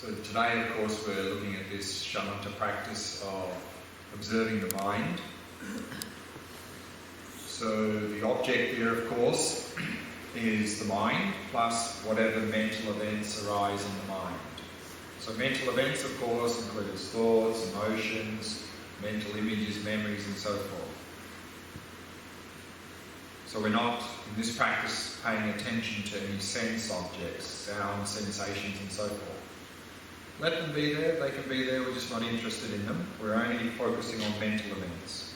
So today, of course, we're looking at this Shamatha practice of observing the mind. So the object there, of course, is the mind plus whatever mental events arise in the mind. So mental events, of course, include thoughts, emotions, mental images, memories, and so forth. So we're not, in this practice, paying attention to any sense objects, sounds, sensations, and so forth. Let them be there, they can be there, we're just not interested in them. We're only focusing on mental events.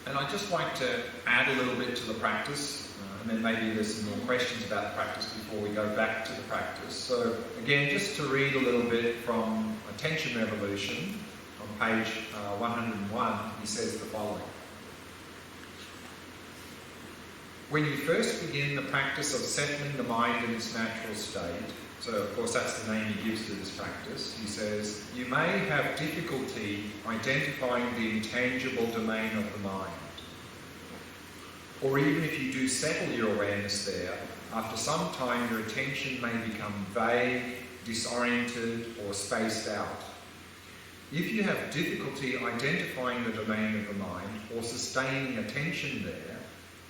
And I'd just like to add a little bit to the practice, and then maybe there's some more questions about the practice before we go back to the practice. So again, just to read a little bit from Attention Revolution, on page 101, he says the following. When you first begin the practice of settling the mind in its natural state, so of course that's the name he gives to this practice, he says, you may have difficulty identifying the intangible domain of the mind. Or even if you do settle your awareness there, after some time your attention may become vague, disoriented, or spaced out. If you have difficulty identifying the domain of the mind or sustaining attention there,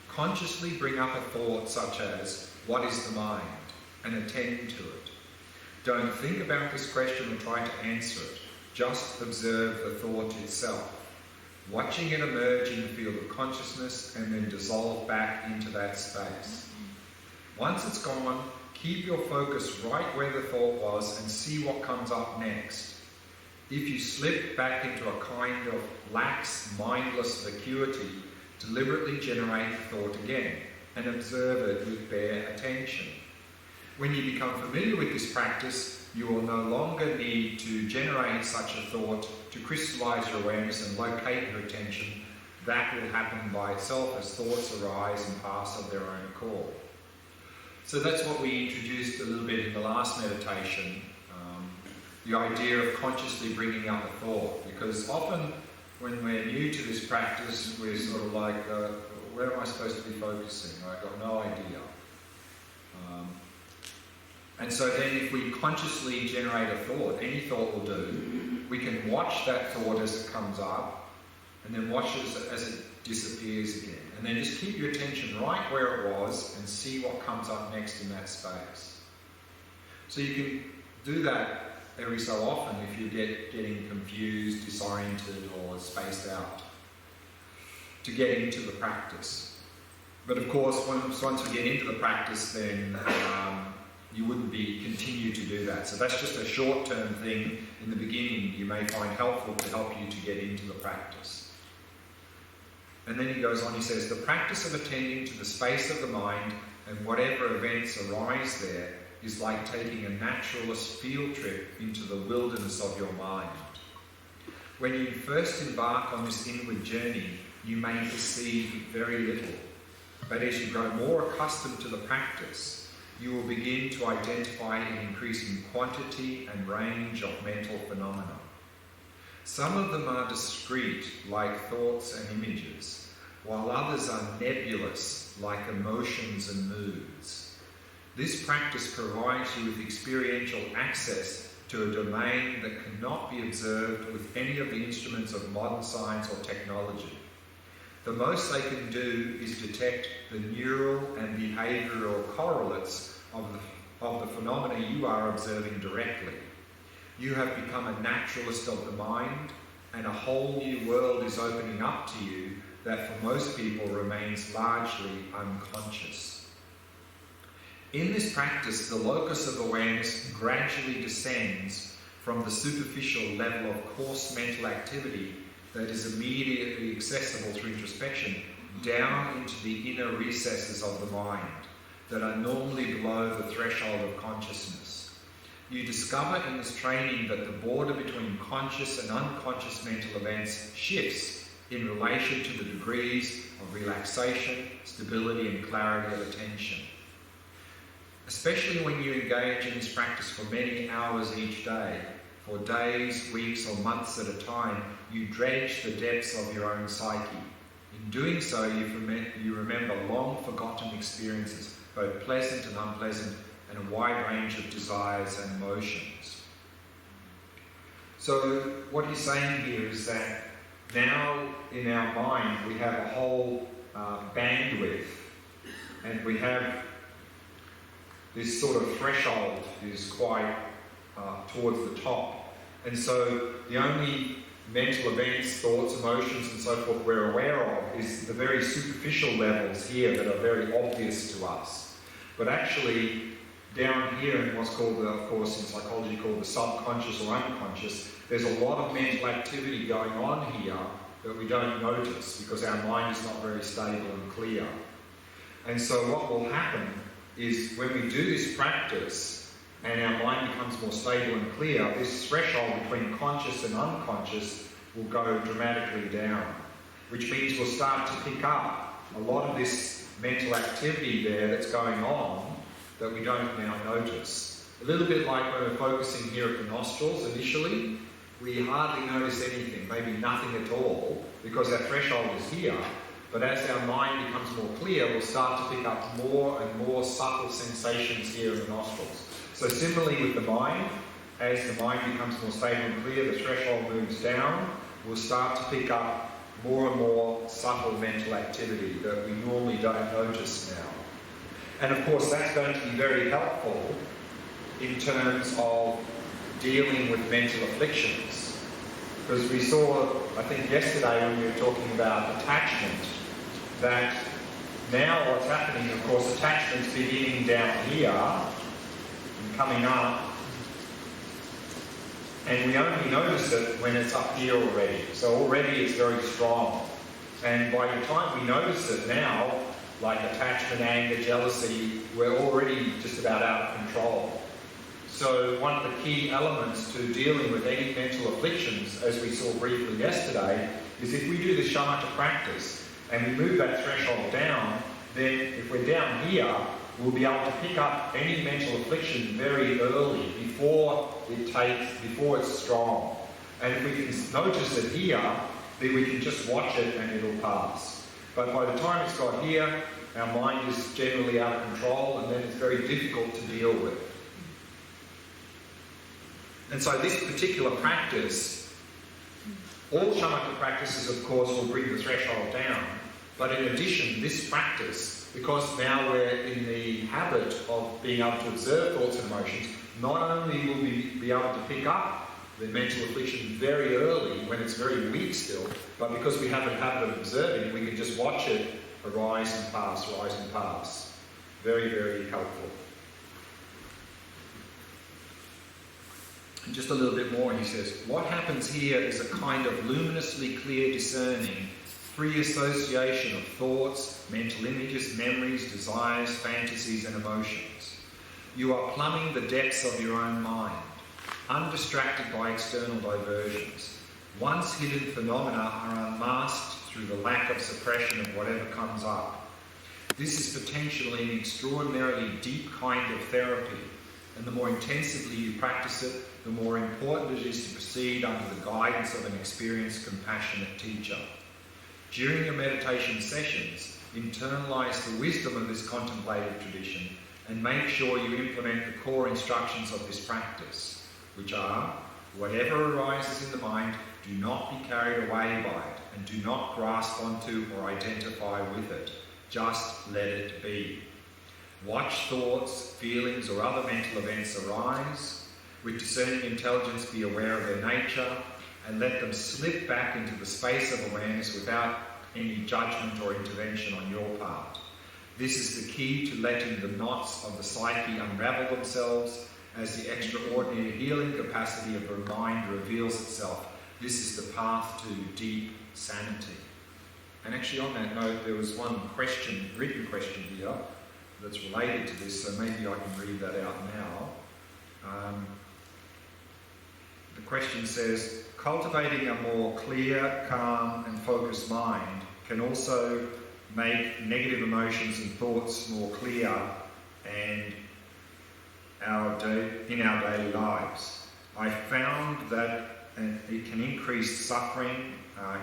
consciously bring up a thought such as, what is the mind? And attend to it. Don't think about this question or try to answer it. Just observe the thought itself, watching it emerge in the field of consciousness and then dissolve back into that space. Once it's gone, keep your focus right where the thought was and see what comes up next. If you slip back into a kind of lax, mindless vacuity, deliberately generate the thought again and observe it with bare attention. When you become familiar with this practice, you will no longer need to generate such a thought to crystallize your awareness and locate your attention. That will happen by itself as thoughts arise and pass of their own accord. So that's what we introduced a little bit in the last meditation, the idea of consciously bringing up a thought, because often when we're new to this practice, we're sort of like, where am I supposed to be focusing? I've got no idea. And so then if we consciously generate a thought, any thought will do, we can watch that thought as it comes up, and then watch it as it disappears again. And then just keep your attention right where it was and see what comes up next in that space. So you can do that every so often if you getting confused, disoriented, or spaced out, to get into the practice. But of course, once we get into the practice, then you wouldn't continue to do that. So that's just a short-term thing in the beginning you may find helpful to help you to get into the practice. And then he goes on, he says, the practice of attending to the space of the mind and whatever events arise there is like taking a naturalist field trip into the wilderness of your mind. When you first embark on this inward journey, you may perceive very little. But as you grow more accustomed to the practice, you will begin to identify an increasing quantity and range of mental phenomena. Some of them are discrete, like thoughts and images, while others are nebulous, like emotions and moods. This practice provides you with experiential access to a domain that cannot be observed with any of the instruments of modern science or technology. The most they can do is detect the neural and behavioural correlates of the phenomena you are observing directly. You have become a naturalist of the mind, and a whole new world is opening up to you that for most people remains largely unconscious. In this practice, the locus of awareness gradually descends from the superficial level of coarse mental activity that is immediately accessible through introspection down into the inner recesses of the mind that are normally below the threshold of consciousness. You discover in this training that the border between conscious and unconscious mental events shifts in relation to the degrees of relaxation, stability, and clarity of attention. Especially when you engage in this practice for many hours each day, for days, weeks, or months at a time, you dredge the depths of your own psyche. In doing so, you remember long-forgotten experiences, both pleasant and unpleasant, and a wide range of desires and emotions. So what he's saying here is that now in our mind we have a whole bandwidth, and we have this sort of threshold is quite towards the top. And so the only mental events, thoughts, emotions and so forth we're aware of is the very superficial levels here that are very obvious to us. But actually down here in what's called, of course in psychology called the subconscious or unconscious, there's a lot of mental activity going on here that we don't notice because our mind is not very stable and clear. And so what will happen is when we do this practice and our mind becomes more stable and clear, this threshold between conscious and unconscious will go dramatically down, which means we'll start to pick up a lot of this mental activity there that's going on that we don't now notice. A little bit like when we're focusing here at the nostrils initially, we hardly notice anything, maybe nothing at all, because our threshold is here. But as our mind becomes more clear, we'll start to pick up more and more subtle sensations here in the nostrils. So similarly with the mind, as the mind becomes more stable and clear, the threshold moves down, we'll start to pick up more and more subtle mental activity that we normally don't notice now. And of course that's going to be very helpful in terms of dealing with mental afflictions. Because we saw, I think yesterday when we were talking about attachment, that now what's happening, of course, attachment's beginning down here and coming up, and we only notice it when it's up here already. So already it's very strong. And by the time we notice it now, like attachment, anger, jealousy, we're already just about out of control. So one of the key elements to dealing with any mental afflictions, as we saw briefly yesterday, is if we do the shamatha practice and we move that threshold down, then if we're down here, we'll be able to pick up any mental affliction very early, before it's strong. And if we can notice it here, then we can just watch it and it'll pass. But by the time it's got here, our mind is generally out of control, and then it's very difficult to deal with. And so this particular practice, all shamatha practices of course will bring the threshold down, but in addition this practice, because now we're in the habit of being able to observe thoughts and emotions, not only will we be able to pick up the mental affliction very early when it's very weak still, but because we have a habit of observing, we can just watch it arise and pass, rise and pass. Very, very helpful. And just a little bit more, he says, what happens here is a kind of luminously clear discerning, free association of thoughts, mental images, memories, desires, fantasies and emotions. You are plumbing the depths of your own mind, undistracted by external diversions. Once hidden phenomena are unmasked through the lack of suppression of whatever comes up. This is potentially an extraordinarily deep kind of therapy, and the more intensively you practice it, the more important it is to proceed under the guidance of an experienced, compassionate teacher. During your meditation sessions, internalize the wisdom of this contemplative tradition and make sure you implement the core instructions of this practice, which are, whatever arises in the mind, do not be carried away by it, and do not grasp onto or identify with it. Just let it be. Watch thoughts, feelings, or other mental events arise. With discerning intelligence, be aware of their nature, and let them slip back into the space of awareness without any judgment or intervention on your part. This is the key to letting the knots of the psyche unravel themselves as the extraordinary healing capacity of the mind reveals itself. This is the path to deep sanity. And actually on that note, there was one question, written question here, that's related to this, so maybe I can read that out now. The question says, cultivating a more clear, calm and focused mind can also make negative emotions and thoughts more clear and in our daily lives. I found that it can increase suffering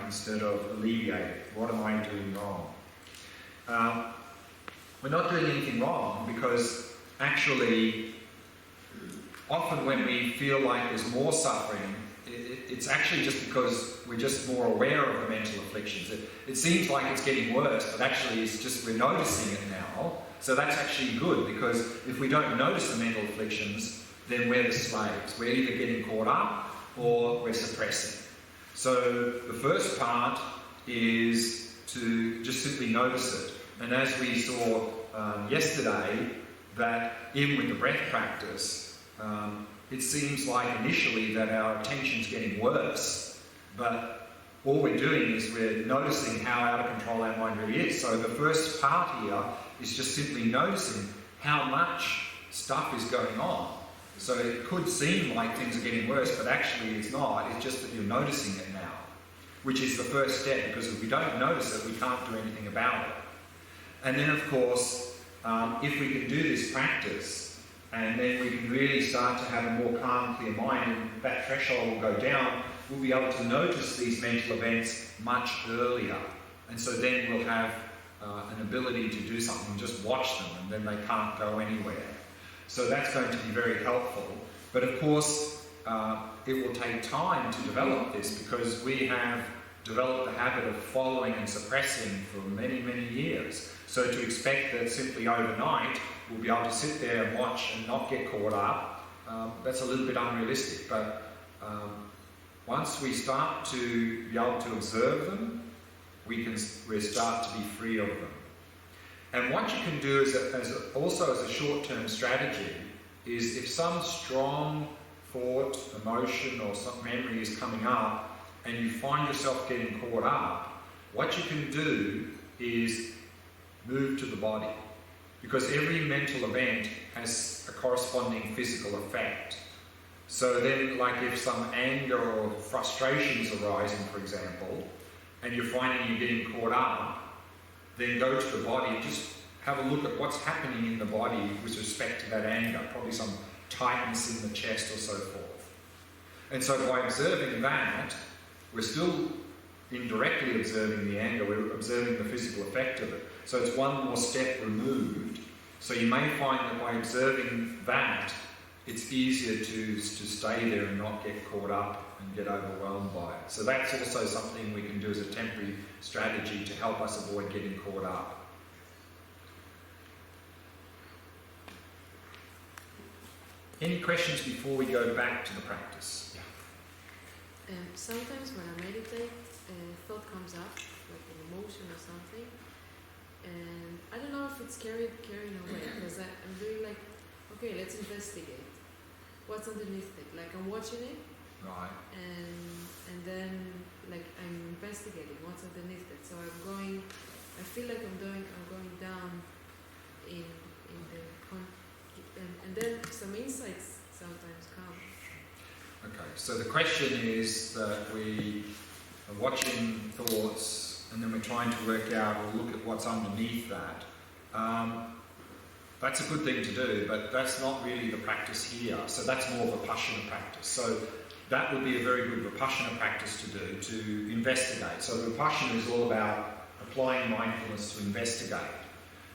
instead of alleviate it. What am I doing wrong? we're not doing anything wrong, because actually, often when we feel like there's more suffering, it's actually just because we're just more aware of the mental afflictions. It seems like it's getting worse, but actually it's just we're noticing it now. So that's actually good, because if we don't notice the mental afflictions, then we're the slaves. We're either getting caught up or we're suppressing. So the first part is to just simply notice it. And as we saw yesterday, that even with the breath practice, it seems like initially that our attention's getting worse, but all we're doing is we're noticing how out of control our mind really is. So the first part here is just simply noticing how much stuff is going on. So it could seem like things are getting worse, but actually it's not. It's just that you're noticing it now, which is the first step, because if we don't notice it, we can't do anything about it. And then, of course, if we can do this practice, and then we can really start to have a more calm, clear mind, and that threshold will go down, we'll be able to notice these mental events much earlier. And so then we'll have an ability to do something, just watch them, and then they can't go anywhere. So that's going to be very helpful. But of course, it will take time to develop this, because we have developed the habit of following and suppressing for many, many years. So to expect that simply overnight we'll be able to sit there and watch and not get caught up, that's a little bit unrealistic. But once we start to be able to observe them, we start to be free of them. And what you can do also as a short-term strategy is, if some strong thought, emotion or some memory is coming up and you find yourself getting caught up, what you can do is move to the body. Because every mental event has a corresponding physical effect. So then, like if some anger or frustration is arising, for example, and you're finding you're getting caught up, then go to the body and just have a look at what's happening in the body with respect to that anger, probably some tightness in the chest or so forth. And so by observing that, we're still indirectly observing the anger, we're observing the physical effect of it. So it's one more step removed. So you may find that by observing that, it's easier to stay there and not get caught up and get overwhelmed by it. So that's also something we can do as a temporary strategy to help us avoid getting caught up. Any questions before we go back to the practice? Yeah. Sometimes when I meditate, a thought comes up, like an emotion or something, and I don't know if it's carrying away, because I'm really like, okay, let's investigate. What's underneath it? Like I'm watching it, right, and then like I'm investigating what's underneath it. So I feel like I'm going down in the and then some insights sometimes come. Okay, so the question is that we are watching thoughts and then we're trying to work out or look at what's underneath that. That's a good thing to do, but that's not really the practice here. So that's more Vipashyana practice. So that would be a very good Vipashyana practice to do, to investigate. So Vipashyana is all about applying mindfulness to investigate.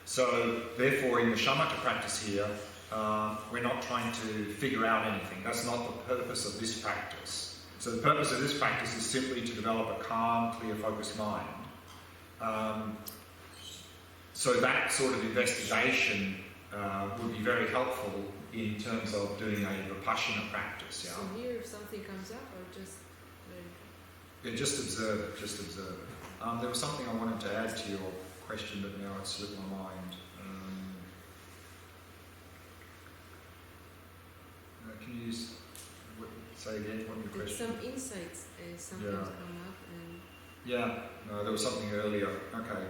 So therefore in the Shamatha practice here, we're not trying to figure out anything. That's not the purpose of this practice. So the purpose of this practice is simply to develop a calm, clear, focused mind. So that sort of investigation would be very helpful in terms of doing a Vipashyana practice. Yeah? So here, if something comes up, or just just observe it. Just observe it. There was something I wanted to add to your question, but now it's slipped my mind. Can you say again what your question? Some insights sometimes come up, and yeah, no, there was something earlier. Okay,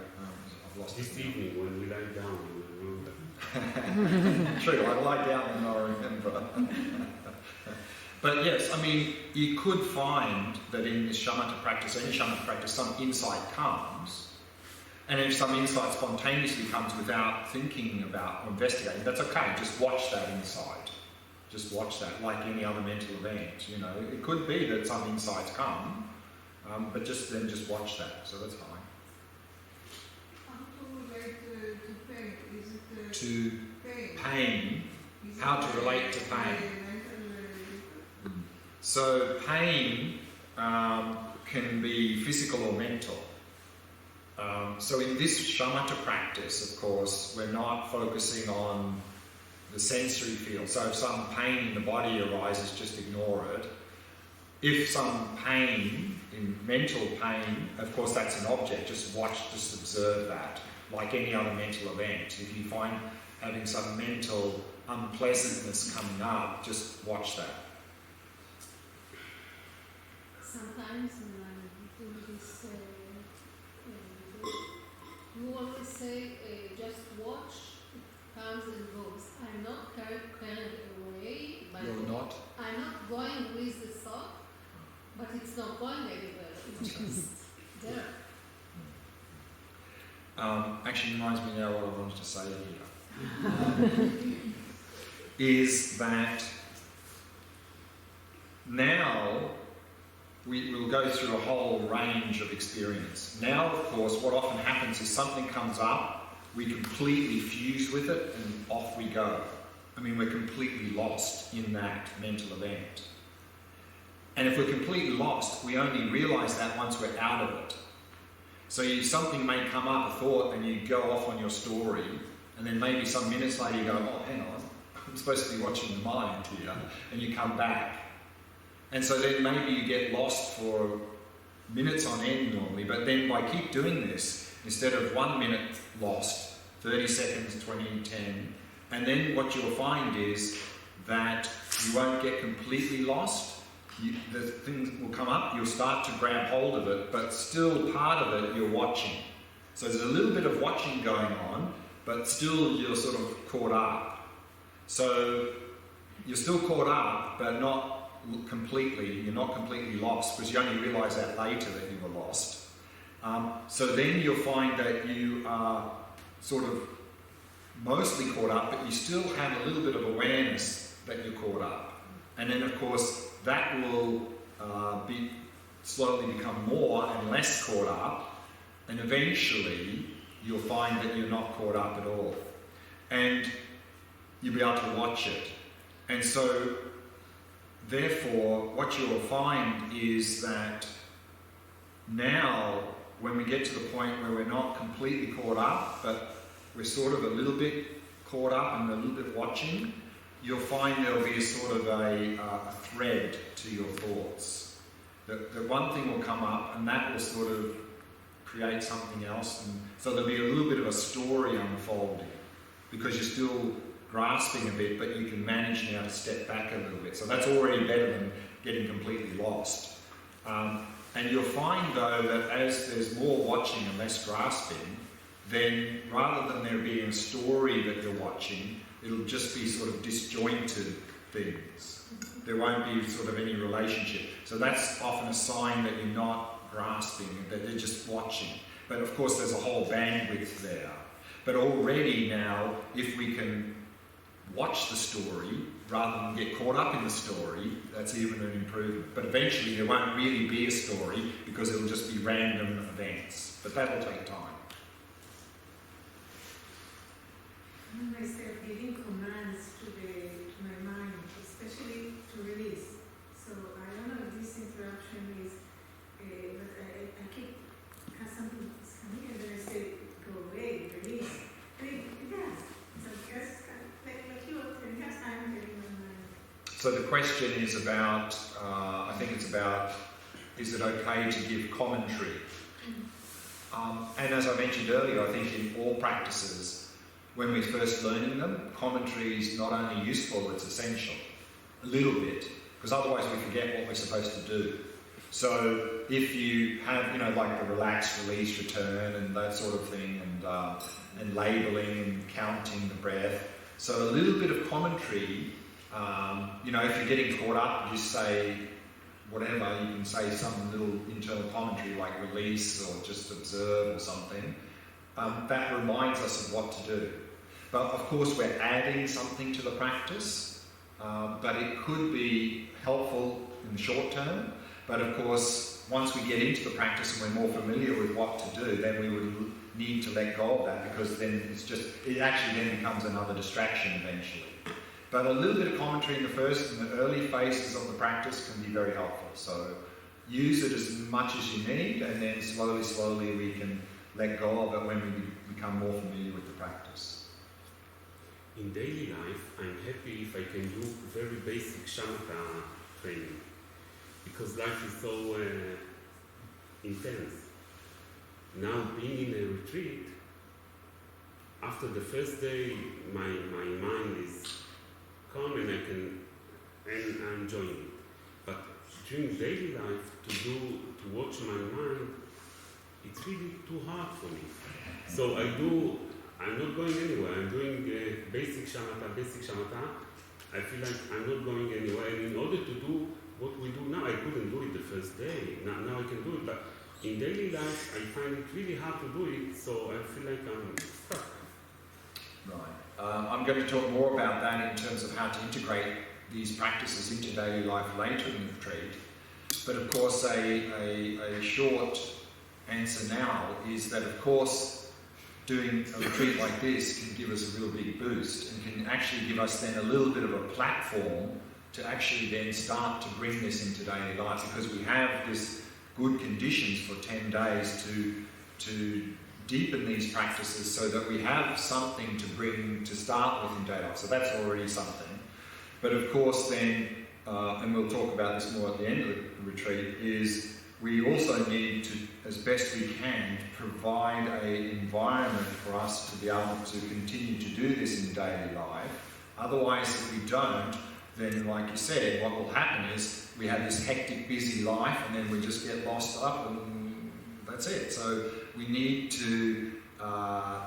I've lost this evening when we lie down, we will remember. True, I lie down and I remember. But yes, I mean, you could find that in this Shamatha practice, any Shamatha practice, some insight comes, and if some insight spontaneously comes without thinking about or investigating, that's okay. Just watch that insight. Just watch that, like any other mental event. You know, it could be that some insights come, but just watch that. So that's fine. How to relate to pain? Is to pain, how to relate to pain. So pain can be physical or mental. So in this shamatha practice, of course, we're not focusing on the sensory field. So if some pain in the body arises, just ignore it. If some pain, in mental pain, of course that's an object, just watch, just observe that, like any other mental event. If you find having some mental unpleasantness coming up, just watch that. Sometimes when I'm doing this, you always say, just watch, it comes and goes. I'm not carried away, but You're not? I'm not going with the thought, but it's not going anywhere. It's just there. Actually reminds me now what I wanted to say here. Is that now we will go through a whole range of experience. Now, of course, what often happens is something comes up, we completely fuse with it, and off we go. I mean, we're completely lost in that mental event. And if we're completely lost, we only realise that once we're out of it. So something may come up, a thought, and you go off on your story, and then maybe some minutes later you go, oh, hang on, I'm supposed to be watching the mind here, and you come back. And so then maybe you get lost for minutes on end normally, but then by keep doing this, instead of 1 minute lost, 30 seconds, 20, 10, and then what you'll find is that you won't get completely lost. The things will come up, you'll start to grab hold of it, but still part of it you're watching. So there's a little bit of watching going on, but still you're sort of caught up. So you're still caught up, but not completely, you're not completely lost, because you only realise that later that you were lost. So then you'll find that you are sort of mostly caught up, but you still have a little bit of awareness that you're caught up. And then of course that will slowly become more and less caught up, and eventually you'll find that you're not caught up at all. And you'll be able to watch it. And so therefore, what you'll find is that now, when we get to the point where we're not completely caught up, but we're sort of a little bit caught up and a little bit watching, you'll find there'll be a sort of a thread to your thoughts. That one thing will come up, and that will sort of create something else. And so there'll be a little bit of a story unfolding, because you're still grasping a bit, but you can manage now to step back a little bit. So that's already better than getting completely lost. And you'll find though that as there's more watching and less grasping, then rather than there being a story that you're watching, it'll just be sort of disjointed things. There won't be sort of any relationship. So that's often a sign that you're not grasping, that you're just watching. But of course there's a whole bandwidth there. But already now, if we can watch the story rather than get caught up in the story, that's even an improvement. But eventually there won't really be a story, because it'll just be random events. But that'll take time. I start giving commands to my mind, especially to release. So I don't know if this interruption is, but I keep have something coming, and then I say, go away, release. And it does. So just like you, and yes, I'm getting my mind. So the question is about, I think it's about, is it okay to give commentary? And as I mentioned earlier, I think in all practices, when we're first learning them, commentary is not only useful, it's essential. A little bit, because otherwise we forget what we're supposed to do. So if you have, like the relax, release, return, and that sort of thing, and labelling and counting the breath. So a little bit of commentary, if you're getting caught up, just say whatever, you can say some little internal commentary like release or just observe or something. That reminds us of what to do. But of course we're adding something to the practice, but it could be helpful in the short term. But of course, once we get into the practice and we're more familiar with what to do, then we would need to let go of that, because then it actually then becomes another distraction eventually. But a little bit of commentary in the early phases of the practice can be very helpful. So use it as much as you need, and then slowly we can let go of it when we become more familiar with the practice. In daily life, I'm happy if I can do very basic Shamatha training, because life is so intense. Now, being in a retreat, after the first day, my mind is calm and I'm enjoying it. But during daily life, to watch my mind, it's really too hard for me. So I'm not going anywhere. I'm doing basic shamatha. I feel like I'm not going anywhere. And in order to do what we do now, I couldn't do it the first day. Now I can do it. But in daily life, I find it really hard to do it. So I feel like I'm stuck. Right. I'm going to talk more about that in terms of how to integrate these practices into daily life later in the retreat. But of course, a short answer now is that, of course, doing a retreat like this can give us a real big boost and can actually give us then a little bit of a platform to actually then start to bring this into daily life, because we have this good conditions for 10 days to deepen these practices so that we have something to start with in daily life. So that's already something. But of course then, and we'll talk about this more at the end of the retreat, is we also need to, as best we can, provide an environment for us to be able to continue to do this in daily life. Otherwise, if we don't, then like you said, what will happen is we have this hectic, busy life, and then we just get lost up and that's it. So we need to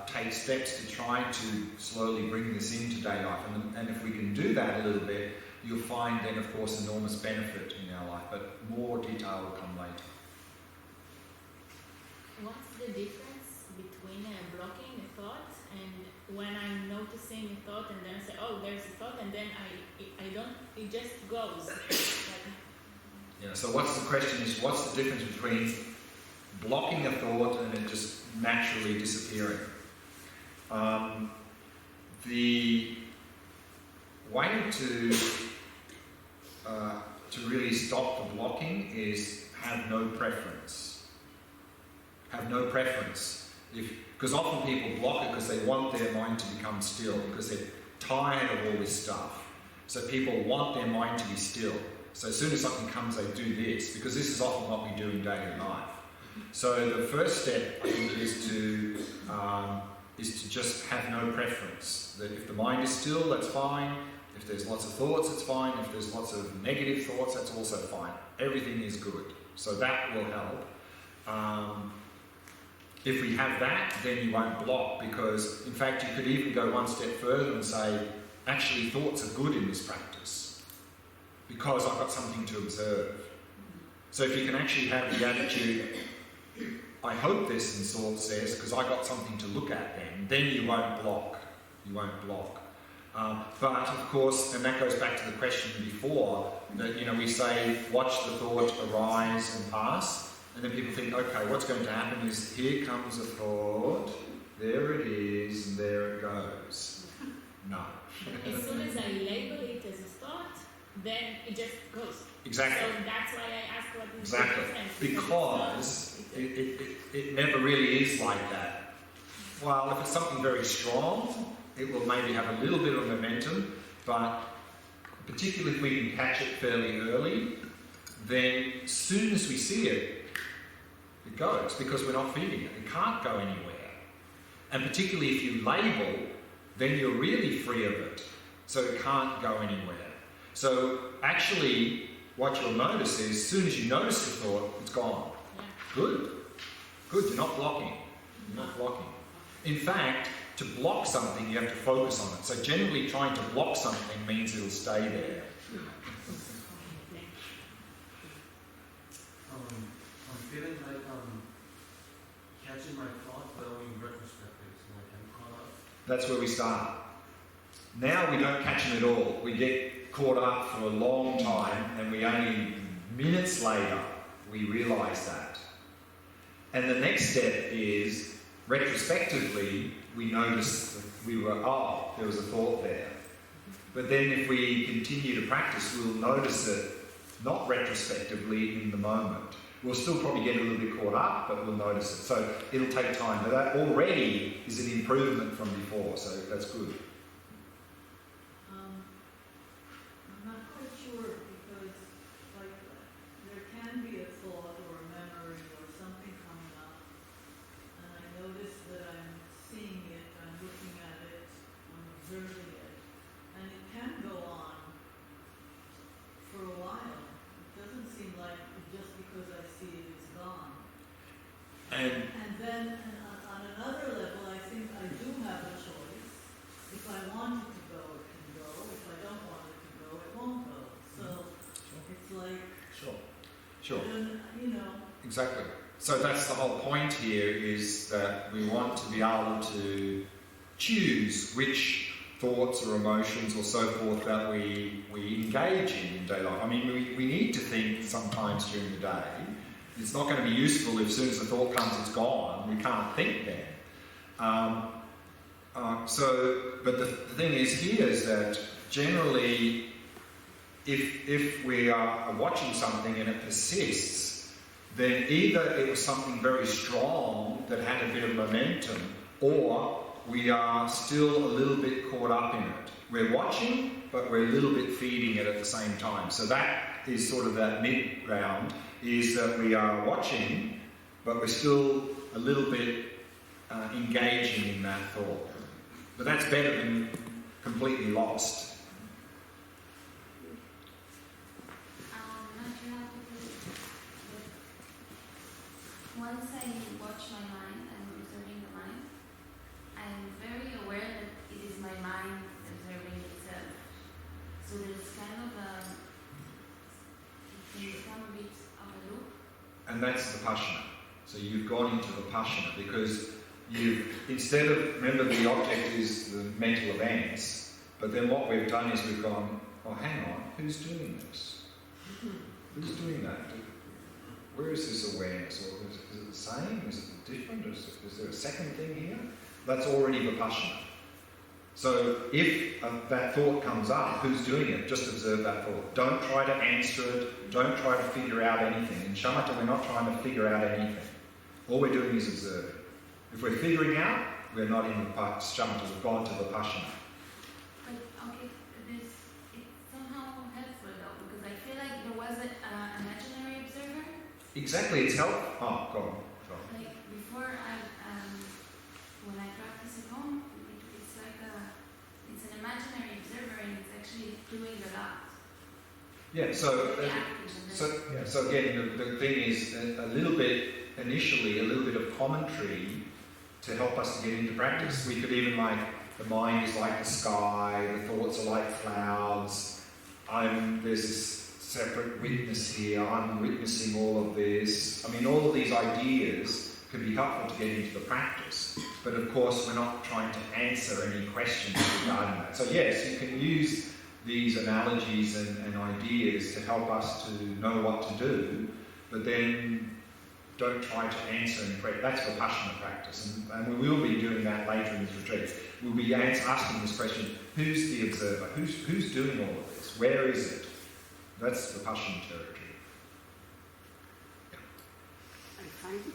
take steps to try to slowly bring this into daily life. And if we can do that a little bit, you'll find then, of course, enormous benefit in our life, but more detail will come later. What's the difference between blocking a thought and when I'm noticing a thought and then I say, oh, there's a thought, and then I don't, it just goes. Yeah, so what's the question is, what's the difference between blocking a thought and it just naturally disappearing? The way to really stop the blocking is have no preference. Have no preference. Because often people block it because they want their mind to become still, because they're tired of all this stuff. So people want their mind to be still. So as soon as something comes, they do this, because this is often what we do in daily life. So the first step, I think, is to just have no preference. That if the mind is still, that's fine. If there's lots of thoughts, it's fine. If there's lots of negative thoughts, that's also fine. Everything is good. So that will help. If we have that, then you won't block, because, in fact, you could even go one step further and say, actually, thoughts are good in this practice, because I've got something to observe. So if you can actually have the attitude, I hope this in thought says, because I got something to look at then you won't block. You won't block. But of course, and that goes back to the question before, that we say, watch the thought arise and pass, and then people think, okay, what's going to happen is, here comes a thought, there it is, and there it goes. No. As soon as I label it as a thought, then it just goes. Exactly. So that's why I asked what is Exactly. the difference. Because it never really is like that. Well, if it's something very strong, it will maybe have a little bit of momentum, but particularly if we can catch it fairly early, then as soon as we see it, it goes, because we're not feeding it. It can't go anywhere. And particularly if you label, then you're really free of it, so it can't go anywhere. So actually, what you'll notice is, as soon as you notice the thought, it's gone. Yeah. Good. Good, you're not blocking. You're not blocking. In fact, to block something, you have to focus on it. So generally trying to block something means it'll stay there. I'm feeling like I'm catching my thought, but only in retrospective, so like I'm caught up. That's where we start. Now we don't catch them at all. We get caught up for a long time, and we only minutes later we realise that. And the next step is, retrospectively, we notice that there was a thought there. But then if we continue to practice, we'll notice it not retrospectively in the moment. We'll still probably get a little bit caught up, but we'll notice it. So it'll take time. But that already is an improvement from before, so that's good. I'm not quite sure because, like, there can be a thought or a memory or something coming up, and I notice that I'm seeing it, I'm looking at it, I'm observing it, and it can go on for a while. It doesn't seem like just because I see it, it's gone. And Then on another level, I think I do have a choice. If I want it to go, it can go. If I don't want it to go, it won't go. So it's like, sure. you know. Exactly. So that's the whole point here, is that we want to be able to choose which thoughts or emotions or so forth that we engage in daily life. I mean, we need to think sometimes during the day. It's not going to be useful if as soon as the thought comes, it's gone. We can't think then. But the thing is here is that generally, if we are watching something and it persists, then either it was something very strong that had a bit of momentum, or we are still a little bit caught up in it. We're watching, but we're a little bit feeding it at the same time. So that is sort of that mid-ground, is that we are watching, but we're still a little bit engaging in that thought. But that's better than completely lost. Not sure how to put it, but once I watch my mind and observing the mind, I'm very aware that it is my mind observing itself. So there's kind of it can become a bit of a loop. And that's Vipashyana. So you've gone into Vipashyana because instead of, remember the object is the mental events, but then what we've done is we've gone, oh hang on, who's doing this? Who's doing that? Where is this awareness? Or is it the same? Is it different? Is there a second thing here? That's already Vipashyana. So if that thought comes up, who's doing it? Just observe that thought. Don't try to answer it. Don't try to figure out anything. In Shamatha, we're not trying to figure out anything. All we're doing is observing. If we're figuring out, we're not in Shamatha. We've gone to Vipashyana. But okay, it's somehow helpful though, because I feel like there was an imaginary observer. Exactly, it's help. Oh, go on. Like before, when I practice at home, it's like it's an imaginary observer, and it's actually doing a lot. Yeah. So again, the thing is a little bit initially, a little bit of commentary to help us to get into practice. We could even the mind is like the sky, the thoughts are like clouds. There's this separate witness here. I'm witnessing all of this. I mean, all of these ideas could be helpful to get into the practice. But of course, we're not trying to answer any questions regarding that. So yes, you can use these analogies and ideas to help us to know what to do, but then don't try to answer any questions. That's Vipashyana practice, and we will be doing that later in this retreat. We'll be asking this question: who's the observer? Who's doing all of this? Where is it? That's Vipashyana territory. I find